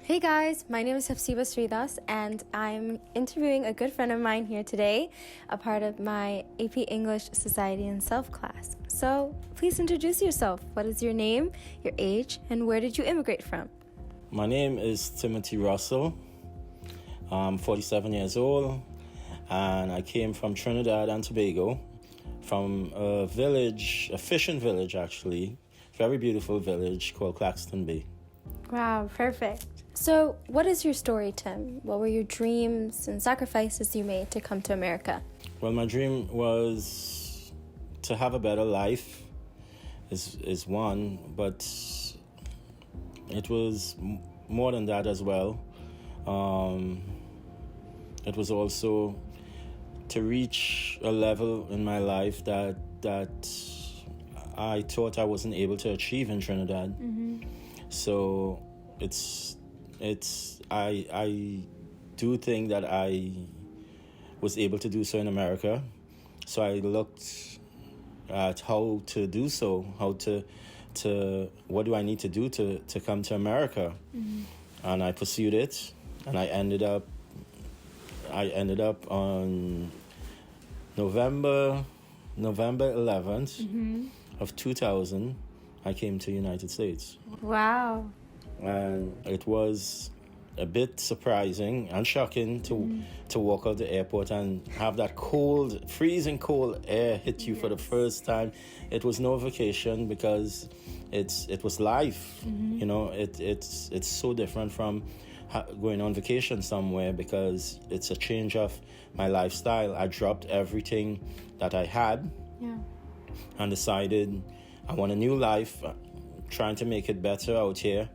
Hey guys, my name is Hafsiba Sridas and I'm interviewing a good friend of mine here today, a part of my AP English Society and Self class. So please introduce yourself. What is your name, your age, and where did you immigrate from? My name is Timothy Russell. I'm 47 years old and I came from Trinidad and Tobago, from a village, a fishing village actually, very beautiful village called Claxton Bay. Wow, perfect. So what is your story, Tim? What were your dreams and sacrifices you made to come to America? Well, my dream was to have a better life is one, but it was more than that as well. It was also to reach a level in my life that I thought I wasn't able to achieve in Trinidad. Mm-hmm. So I do think that I was able to do so in America. So I looked at how to do so, what do I need to do to come to America? Mm-hmm. And I pursued it, and I ended up on November 11th mm-hmm. of 2000. I came to the United States. Wow. And it was a bit surprising and shocking to walk out the airport and have that cold, freezing cold air hit you for the first time. It was no vacation because it was life. Mm-hmm. You know, it's so different from going on vacation somewhere because it's a change of my lifestyle. I dropped everything that I had and decided I want a new life, trying to make it better out here.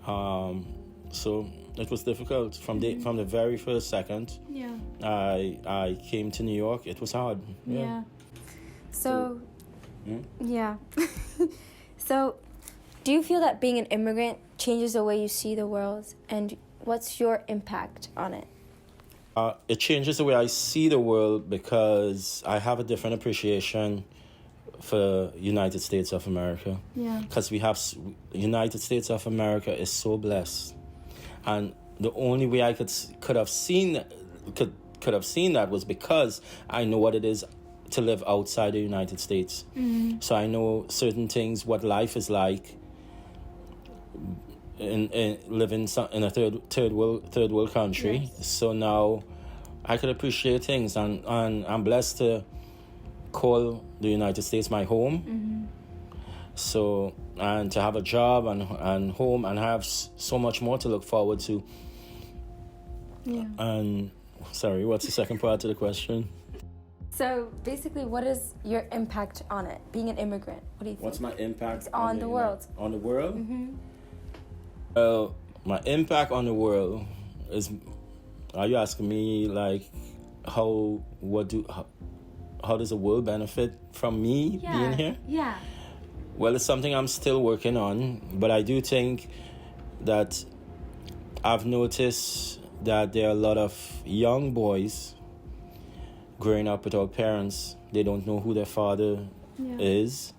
So it was difficult from the very first second. Yeah. I came to New York. It was hard. Yeah. So, yeah. So, do you feel that being an immigrant changes the way you see the world, and what's your impact on it? It changes the way I see the world because I have a different appreciation for United States of America. Yeah. Because United States of America is so blessed, and the only way I could have seen that was because I know what it is to live outside the United States. Mm-hmm. So I know certain things, what life is like in living in a third world country. Yes. So now I could appreciate things, and I'm blessed to call the United States my home. Mm-hmm. So, and to have a job and home and have so much more to look forward to. Yeah. And sorry, what's the second part of the question? So basically, what is your impact on it, being an immigrant? What do you think? What's my impact on the world? On the world? Mm-hmm. Well, my impact on the world is, are you asking me like how does the world benefit from me being here? Yeah. Well, it's something I'm still working on, but I do think that I've noticed that there are a lot of young boys growing up without parents. They don't know who their father is.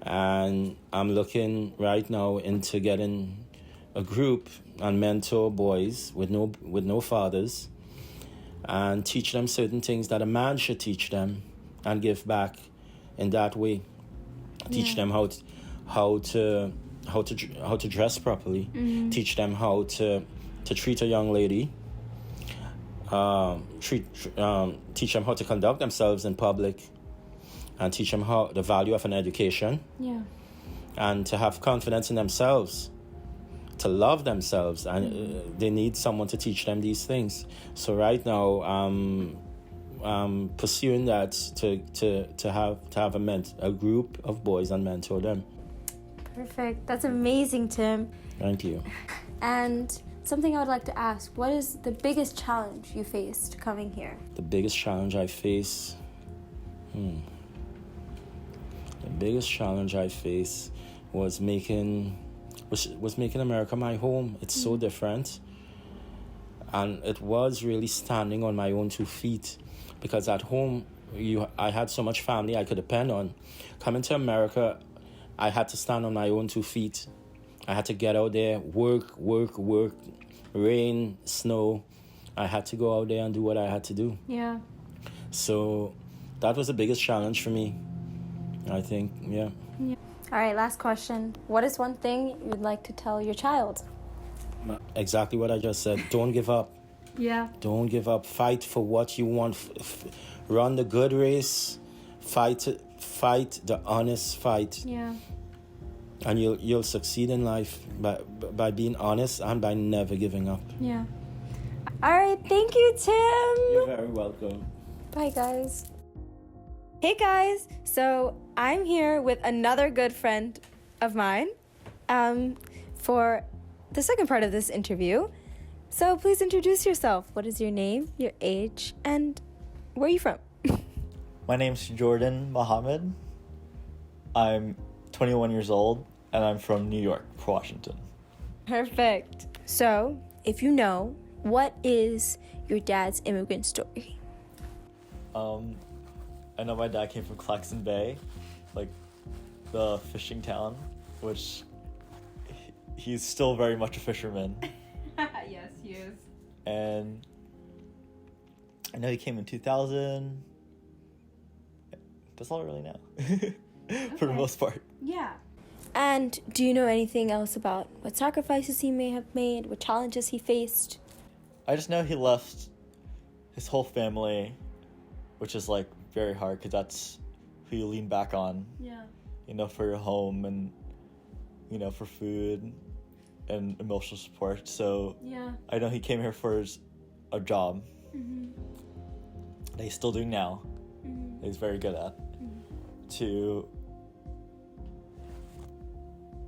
And I'm looking right now into getting a group and mentor boys with no fathers and teach them certain things that a man should teach them and give back in that way. Teach them how to dress properly. Mm-hmm. Teach them how to treat a young lady. Teach them how to conduct themselves in public, and teach them the value of an education. Yeah. And to have confidence in themselves, to love themselves, and they need someone to teach them these things. So right now, I'm pursuing that to have a group of boys and mentor them. Perfect. That's amazing, Tim. Thank you. And something I would like to ask, what is the biggest challenge you faced coming here? The biggest challenge I face? The biggest challenge I face was making America my home. It's so different. And it was really standing on my own 2 feet. Because at home, I had so much family I could depend on. Coming to America, I had to stand on my own 2 feet. I had to get out there, work, rain, snow. I had to go out there and do what I had to do. Yeah. So that was the biggest challenge for me, I think, yeah. All right, last question. What is one thing you'd like to tell your child? Exactly what I just said. Don't give up. Yeah. Don't give up. Fight for what you want. Run the good race. Fight the honest fight. Yeah. And you'll succeed in life by being honest and by never giving up. Yeah. All right, thank you, Tim. You're very welcome. Bye, guys. Hey, guys. So I'm here with another good friend of mine for the second part of this interview. So please introduce yourself. What is your name, your age, and where are you from? My name's Jordan Mohammed. I'm 21 years old, and I'm from New York, Washington. Perfect. So, if you know, what is your dad's immigrant story? I know my dad came from Claxon Bay, like the fishing town, which he's still very much a fisherman. Yes, he is. And I know he came in 2000. That's all I really know, for the most part. Yeah. And do you know anything else about what sacrifices he may have made, what challenges he faced? I just know he left his whole family, which is like very hard because that's who you lean back on. Yeah. You know, for your home and, you know, for food and emotional support. So Yeah. I know he came here for a job that he's still doing now, that he's very good at, to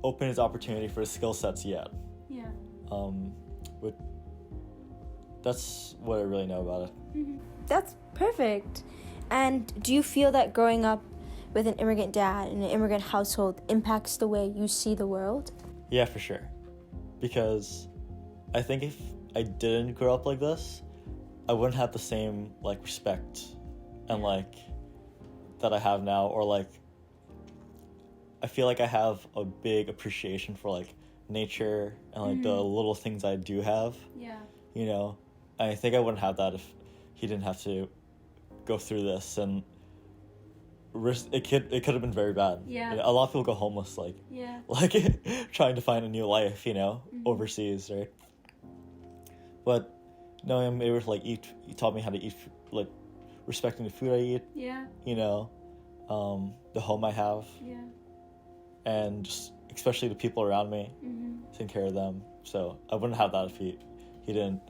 open his opportunity for his skill sets yet. Yeah. But that's what I really know about it. That's perfect. And do you feel that growing up with an immigrant dad in an immigrant household impacts the way you see the world? Yeah, for sure. Because I think if I didn't grow up like this, I wouldn't have the same, like, respect and, like, that I have now. Or, like, I feel like I have a big appreciation for, like, nature and, like, the little things I do have. Yeah. You know? I think I wouldn't have that if he didn't have to go through this. And it could have been very bad. Yeah. You know, a lot of people go homeless, like, Yeah. like trying to find a new life, you know, overseas, right? But no, I'm able to, like, eat. He taught me how to eat, like, respecting the food I eat. Yeah. You know, the home I have, Yeah. and just especially the people around me, taking care of them. So I wouldn't have that if he didn't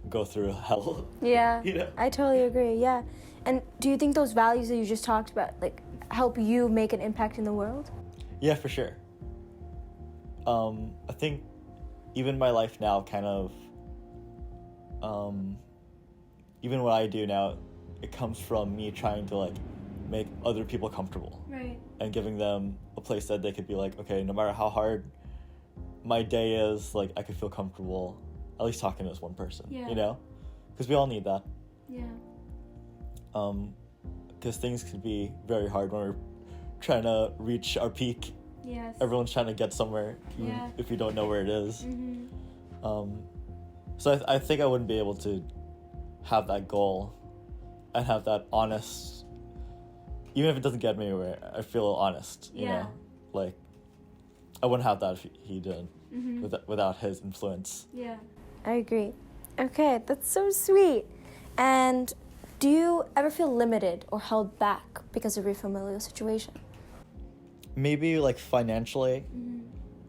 go through hell. Yeah. You know? I totally agree. Yeah. And do you think those values that you just talked about, like, help you make an impact in the world? Yeah, for sure. I think even my life now kind of, even what I do now, it comes from me trying to, like, make other people comfortable. Right. And giving them a place that they could be like, okay, no matter how hard my day is, like, I could feel comfortable at least talking to this one person, Yeah. you know? Because we all need that. Yeah. Because things can be very hard when we're trying to reach our peak. Yes. Everyone's trying to get somewhere, even Yeah. if you don't know where it is. So I think I wouldn't be able to have that goal and have that honest, even if it doesn't get me anywhere, I feel honest, you know? Like, I wouldn't have that if he didn't, without his influence. Yeah. I agree. Okay, that's so sweet. And do you ever feel limited or held back because of your familial situation? Maybe, like, financially,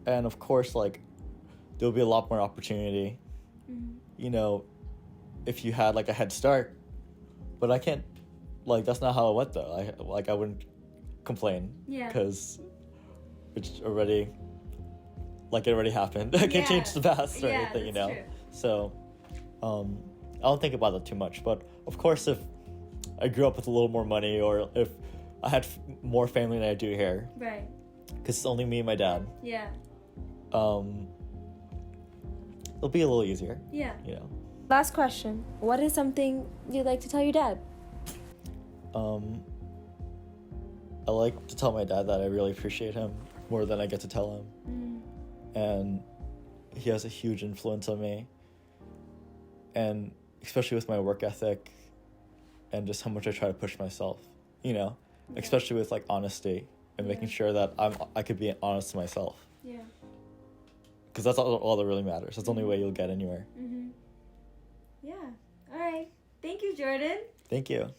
and of course, like, there'll be a lot more opportunity, you know, if you had, like, a head start. But I can't, like, that's not how it went, though. I wouldn't complain. Yeah. Because it's already, like, it already happened. I can't change the past or anything, you know? True. So, I don't think about that too much. But, of course, if I grew up with a little more money, or if I had more family than I do here, Right. because it's only me and my dad, Yeah. it'll be a little easier, Yeah. you know? Last question. What is something you'd like to tell your dad? I like to tell my dad that I really appreciate him more than I get to tell him. And he has a huge influence on me. And especially with my work ethic and just how much I try to push myself, you know, especially with like honesty and making sure that I could be honest to myself. Yeah. Because that's all that really matters. That's the only way you'll get anywhere. Yeah. All right. Thank you, Jordan. Thank you.